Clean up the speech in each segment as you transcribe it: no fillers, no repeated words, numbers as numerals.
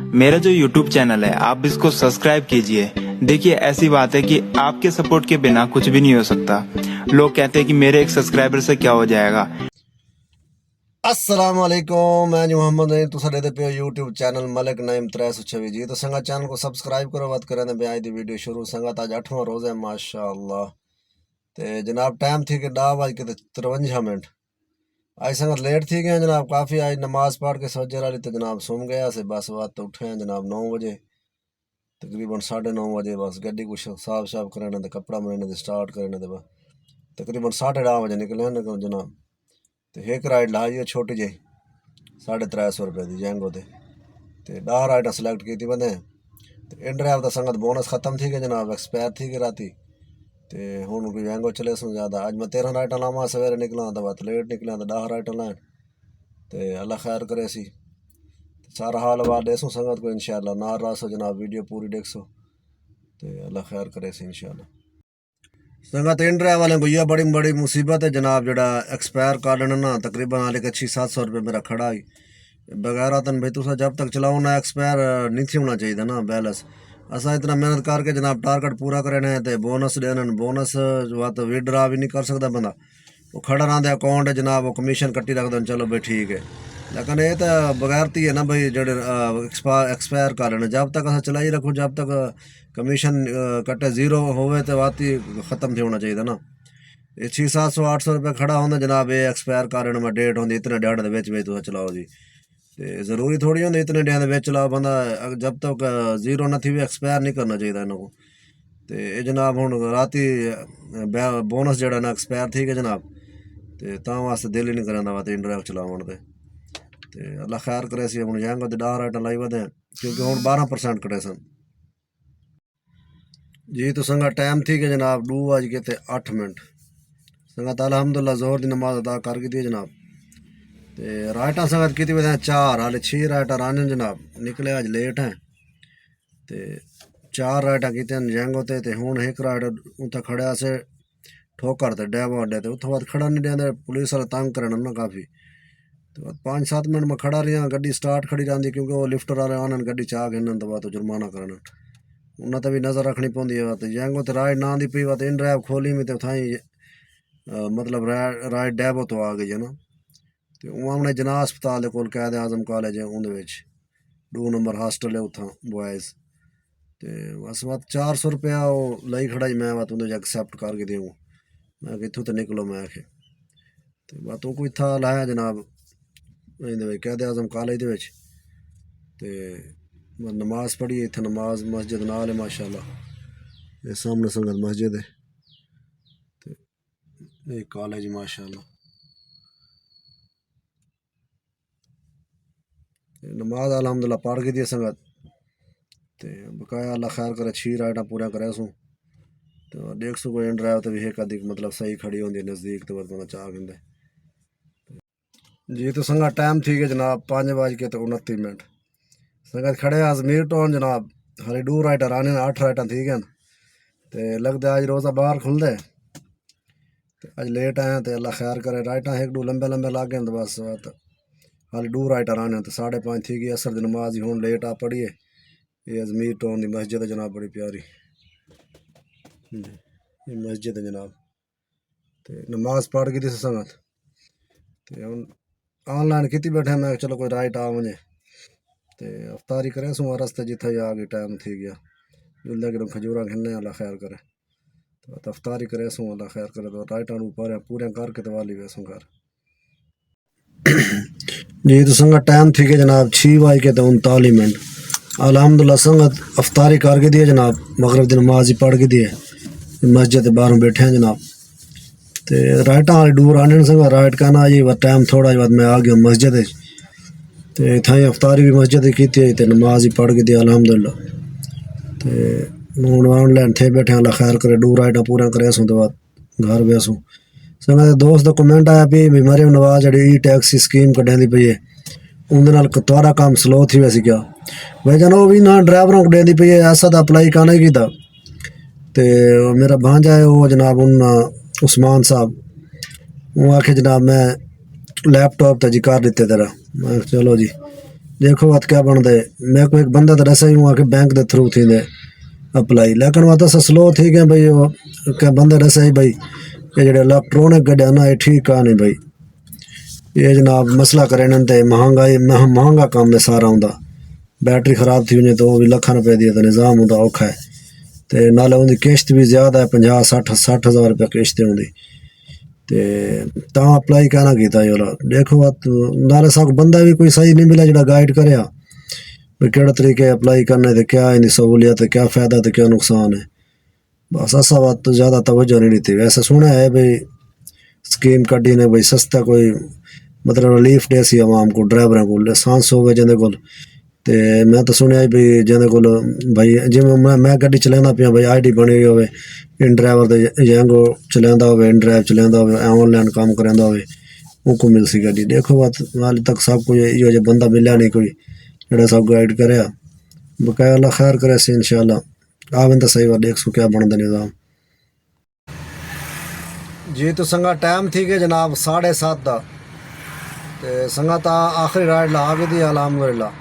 मेरा जो YouTube channel है आप इसको सब्सक्राइब कीजिए। देखिए ऐसी बात है कि आपके सपोर्ट के बिना कुछ भी नहीं हो सकता। लोग कहते हैं कि मेरे एक सब्सक्राइबर से क्या हो जाएगा। अस्सलाम वालेकुम, मैं जी मोहम्मद नईम, तुसा देते पे यूट्यूब चैनल मलिक नईम 326 जी। तो संगा चैनल को सब्सक्राइब करो, बात करें तो आज दी वीडियो शुरू। संगा आज 8वां रोज़ है माशाअल्लाह। ते जनाब टाइम थी कि 10:53 आज संगत लेट थी गए जनाब काफ़ी। आज नमाज पढ़ के सोचे रही तो जनाब सुम गया से बस बात तो उठे हैं जनाब 9 बजे, तकरीबन 9:30 बजे। बस गड्डी कुछ साफ साफ करने तो कपड़ा मरने स्टार्ट करने तो तकरीबन 10:30 बजे निकले हैं जनाब। तो एक राइड लाई छोटी जी 350 रुपये की जैंगो ते 10 राइड सिलेक्ट की थी बंदे। तो इन ड्राइव का संगत बोनस ख़त्म थी गई जनाब, एक्सपायर थी गई राती। तो हूँ कोई जैंगो चले सुन ज़्यादा। अज मैं 13 राइट लावा सवेरे निकला तो बात लेट निकलिया तो 10 राइट लाइन। तो अल्लाह खैर करे सी सारा हाल बात देसो संगत को इंशाअल्लाह। नार रासो जनाब वीडियो पूरी देखसो तो अल्लाह खैर करे सी इंशाअल्लाह। संगत इन ड्राइव वाले भैया बड़ी बड़ी मुसीबत है जनाब। जड़ा एक्सपायर कार्ड ना तकरीबन हाले के 600-700 रुपये मेरा खड़ा ही बगैर तन भाई तुसा जब तक चलाओ ना एक्सपायर नहीं थी होना चाहिए ना बैलेंस। असा इतना मेहनत करके जनाब टारगेट पूरा करने तो बोनस देना, बोनस जो तो विड्रा भी नहीं कर सकता बंदा। वो खड़ा रहा अकाउंट है जनाब, वो कमीशन कट्टी रख दो चलो भाई ठीक है। लेकिन ये तो बगैरती है ना भाई जड़े एक्सपायर कर लेना। जब तक असा चलाई रखो जब तक कमीशन कट्टे जीरो होवे तो बात ही ख़त्म थी होना चाहिए ना। ये 600-700-800 रुपये खड़ा होंगे जनाब। ये एक्सपायर कर लेना डेट होंगी इतने ड्याड़े तुम चलाओ जी। तो ज़रूरी थोड़ी होंगे इतने ड्याड़े चलाओ बंदा। जब तक जीरो न थी भी एक्सपायर नहीं करना चाहिए इन्हों को। तो ये जनाब हूँ राती बोनस जड़ा ना एक्सपायर थी गया जनाब। तो वास्ते दिल ही नहीं कराता वा इन ड्राइव चलावन ते। अल्लाह खैर करे सी हूँ जाएंगे तो 10 राइट लाई बदे क्योंकि हूँ 12% कटे सन जी। तो संगा टाइम थी कि जनाब 2:08 संगत अलहमदुल्ला जोहर की नमाज अदा कर दी जनाब। तो राइटा संगत की बता 4 हाले 6 राइटा राने जनाब निकले अज लेट हैं। तो 4 राइटा की जैंगो ते हूँ एक राइट उत्थे खड़ा से ठोकर ते डैबो अड्डे ते उतो बाद खड़ा नहीं देंगे पुलिस वाले तंग करना ना काफ़ी। तो 5-7 मिनट में खड़ा रहा, गड्डी स्टार्ट खड़ी रही क्योंकि वो लिफ्टर वाले आने गड्डी चाह गिनन तो बात जुर्माना करना उन्हें तो भी नज़र रखनी पौंदी है। तो जैंगो तो राइड ना दी पी बात इन ड्राइव खोली में तो थाई मतलब राइड डैबो तो आ गई है ना। तो उन्होंने जना अस्पताल को कैद आजम कॉलेज है उन्हें 2 नंबर हॉस्टल है उतना बॉयज़। तो बस बात 400 रुपया वो लाई खड़ा मैं बात उन्हें एक्सेप्ट करके दूँ मैं इतों तो निकलो मैं आखे। तो बात वो कोई था लाया जनाब कैद आजम कॉलेज तो नमाज पढ़ी इतने नमाज मस्जिद नाल है माशाअल्लाह। ये सामने संगत मस्जिद है तो ये कॉलेज माशाअल्लाह। नमाज अलहमदुल्ला पढ़ के दी संगत। तो बकाया अल्लाह खैर करे 6 राइटा पूरा करे सूँ। तो देख सो कोई ड्राइव तो भी एक अधिक मतलब सही खड़ी होंगी नज़दीक तो बस चाह गंदे जी। तो संगत टाइम थी कि जनाब 5:29 संगत खड़े अजमेर टाउन जनाब। हाले 2 राइटा आने 8 राइटा थी गए। तो लगता आज रोज़ा बाहर खुल दे तो अज लेट आए तो अल्लाह खैर करे। राइटा 1-2 लंबे लंबे लाग गए तो बस बात हाले 2 राइटा आने तो 5:30 थी गई असर की नमाज ही हूँ लेट आ पढ़िए। ये अजमेर टाउन की मस्जिद है जनाब बड़ी प्यारी ये मस्जिद है जनाब। तो नमाज पढ़ के दी संगत तो हम ऑनलाइन की बैठे मैं चलो कोई राइट आ वजे। तो अफ्तारी करें सो रस्ते जिथे आ गई टाइम थी गया जुल्ले कि खजूरा खिलने अल्लाह खैर करे। तो अफ्तारी करे सो अल्लाह खैर करे। तो राइटा पूरे करके तो वाली वैसों घर जी। तो संगत टाइम थी कि जनाब 6:39 अलहमदुल्ला संगत अफ्तारी करके दिए जनाब। मगरब की नमाज ही पढ़ के दिए मस्जिद बाहरों बैठे हैं जनाब। तो राइटा वाली दूर आने संगत राइट कहना जी टाइम थोड़ा बाद मैं आ गया मस्जिद। तो इतना अफ्तारी भी मस्जिद की तो नमाज ही पढ़ के दिया अलहमदुल्ला। तो हूँ ऑनलाइन थे बैठे अल्लाह खैर करे 2 राइटा पूरा करे सूँ तो बाद घर बेसूँ संगत। दोस्त का कमेंट आया भी मरियम नवाज जी ई टैक्सी स्कीम कढ़ी पई है उन्हें थोड़ा काम स्लो थी वैसे क्या भाई जान वो भी ना ड्राइवरों को देती पई है ऐसा तो अप्लाई का नहीं किया। तो मेरा भांजा है वो जनाब उन उस्मान साहब वो आखे जनाब मैं लैपटॉप तो जी कर दिते तेरा मैं चलो जी देखो बात क्या बन दे। मैं को एक बंदा तो ऐसा ही हुआ कि बैंक के थ्रू थी दे अप्लाई, लेकिन वो तो स्लो थी कि भाई वो क्या बंदा ऐसा ही भाई ये जो इलेक्ट्रॉनिक गड्ढा ना ये ठीक आ नहीं भाई, ये जनाब मसला करे न ते महंगाई महंगा काम है सारा होंदा। बैटरी खराब थी वञे तो वो भी लखन रुपए दी तो निज़ाम होंदा औखा है, ते नाले उनकी किश्त भी ज़्यादा है, 50 60 60 हज़ार रुपया किश्त है उनकी। ते तां अप्लाई कहना कीता योला। देखो बात नाले साक बंदा भी कोई सही नहीं मिला जो गाइड करे भी केड़े तरीके अप्लाई करने थे, क्या इनकी सहूलियत है, क्या फ़ायदा तो क्या नुकसान है। बस ऐसा बात तो ज़्यादा तवज्जो नहीं दी। वैसे सुना है भाई स्कीम कड्डी ने भाई सस्ता कोई मतलब रिलीफ दे सी आवाम को, ड्राइवरों को लाइसेंस होवे जिंदे कोल। ते मैं तो सुनिया भी जिंदे कोल भाई जिवें मैं गड्डी चलांदा पिया भाई आईडी बनी हुई होवे, इन ड्राइवर दे यंगो चलांदा होवे, इन ड्राइव चलांदा होवे, ऑनलाइन काम करांदा होवे, उनको मिल सी गड्डी। देखो बात हाल तक सब कुछ इहो जे बंदा मिलया नहीं कोई जेड़ा सब गाइड करे। बकाया अल्लाह खैर करे सी इंशाल्लाह। आवन तो सही बात देख सु क्या बनदा निज़ाम। जी तो संगा टाइम थी कि जनाब 7:30 दा, ते संगा ता आखिरी राइड ला गई थी अलहमदुलिल्लाह।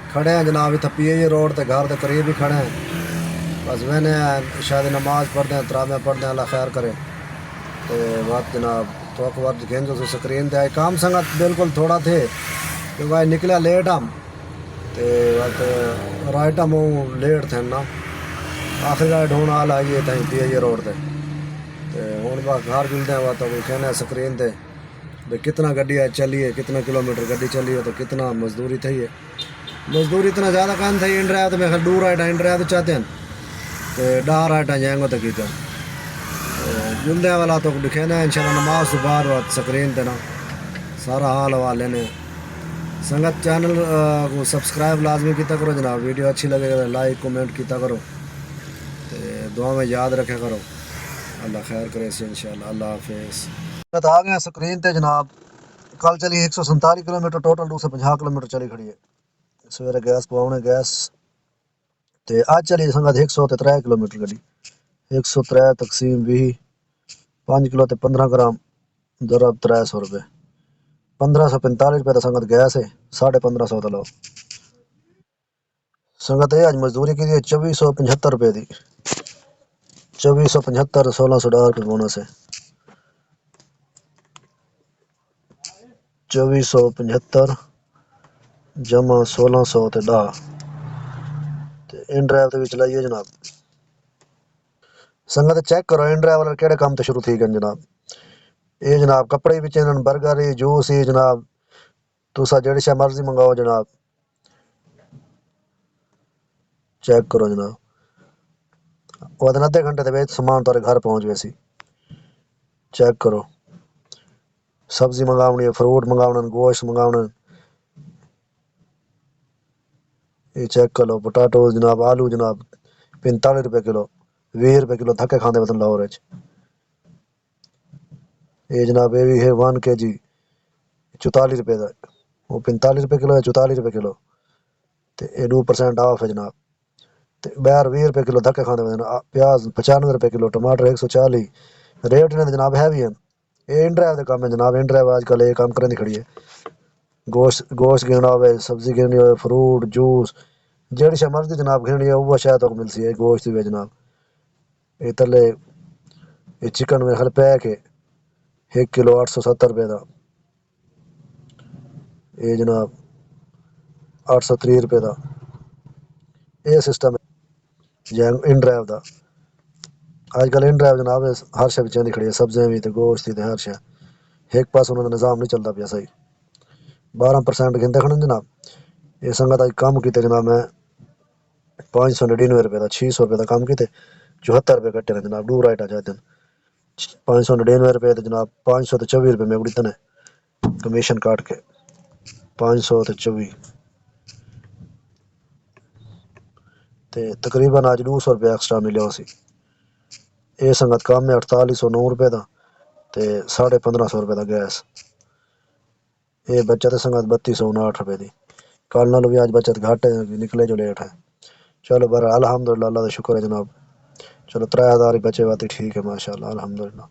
खड़े हैं जनाब इतना PAE रोड ते घर के करीब ही खड़े हैं, बस मैंने शायद नमाज पढ़ते हैं, तरावियाँ पढ़ते हैं, अल्लाह खैर करे। तो बात जनाब तो वक्त घेन जो स्क्रीन ते आए काम संगत बिल्कुल थोड़ा थे क्योंकि भाई निकला लेट हम, तो बात राइट हम लेट थे ना। आखिरी राइड होने आल आई है तहीं PAE रोड ते, हूँ बस घर जुलते हैं बात कहना स्क्रीन ते भाई कितना गड्डी है चली है, कितना किलोमीटर गड्डी चली है, तो कितना मजदूरी थी है। मजदूरी इतना ज़्यादा काम था इन ड्राइव तो मैं दूर राइट इन ड्राइव तो चाहते हैं तो 10 राइट जाएंगे तो कितना जुलदे वाला तो लिखे ना इंशाल्लाह नमाज से बाहर बात स्क्रीन पे ना सारा हाल हवाल लेने। संगत चैनल को सब्सक्राइब लाजमी किया करो जनाब, वीडियो अच्छी लगे तो लाइक कमेंट किया करो, तो दुआ में याद रखे करो। अल्लाह खैर करे से इंशाल्लाह। अल्लाह हाफिज़। आ गए स्क्रीन पे जनाब, कल चली 147 किलोमीटर टोटल, 250 किलोमीटर चली खड़ी है। सवेरे गैस पवाने गैस ते अज चली संगत 103 किलोमीटर गड्डी, 103 तकसीम 20 5 किलो ते 15 ग्राम दरब 300 रुपये, 1545 रुपये तो संगत गैस है, 1550 तो लो। संगत ये अज मजदूरी की 2475 रुपये की, 2475 1610 रुपये बोनस है, 2475 जमा 1610 ते इन ड्राइव ते भी चलाइए जनाब। संगत चेक करो इन ड्राइवर केड़े काम तो शुरू थी गए जनाब। ये जनाब कपड़े भी चैनन, बर्गर ही, जूस ही जनाब, तुसा जेड़ी शे मर्जी मंगाओ जनाब। चेक करो जनाब, वो अद्धे घंटे के बाद सामान तुम्हारे घर पहुंच वैसी। चेक करो सब्जी मंगावनी है, फ्रूट मंगावना, गोश्त मंगावना, ये चेक करो। पोटाटो जनाब, आलू जनाब 45 रुपये किलो, 20 रुपये किलो धक्के खाते वतन लाहौर। ये जनाब ये भी है 1 kg 44 रुपये का, वो 45 रुपये किलो है, 44 रुपये किलो, तो ये 2% ऑफ है जनाब। तो बाहर 20 रुपये किलो धक्के खाते वतन। प्याज 95 रुपये किलो, टमाटर 140, रेट ने जनाब है भी हैं। ये इन ड्राइव का काम है जनाब, इन ड्राइव आजकल ये काम करने खड़ी है। गोश्त गिनना हो, सब्जी गिननी हो, फ्रूट जूस जेड़ी शे मर्जी जनाब गिननी है वो शायद तक मिलती है। गोश्त भी है जनाब, ये तले ये चिकन मेरे ख्याल पैक है 1 किलो 870 रुपये का, ये जनाब 830 रुपये का। ये सिस्टम है इन ड्राइव का। आजकल इन ड्राइव जनाब हर शे बिचें खड़ी है, सब्जियां भी तो गोश्त भी हर शे, एक पास उन्होंने निज़ाम नहीं चलता पाया सही। 12% गिनते खड़े जनाब। ये संगत अज कम किते जनाब मैं 599 रुपये का, 600 रुपये का काम किते, 74 रुपये कट्टे ने जनाब। 2 राइट आ जाते हैं 599 रुपये तो जनाब 500 तो 24 रुपये में उड़ते हैं कमीशन काट के, 500 तो 24 ते तकरीबन आज 200 रुपये एक्स्ट्रा मिले उसी। ये संगत काम है 4809 रुपये का, तो 1550 रुपये का गैस। ये बचत है संगत 3259 रुपये की। कल नालों भी आज बचत घट है, निकले जो लेट है। चलो बर अल्हम्दुलिल्लाह, अल्लाह का शुक्र है जनाब। चलो 3000 ही बचे बात ठीक है माशाल्लाह अल्हम्दुलिल्लाह।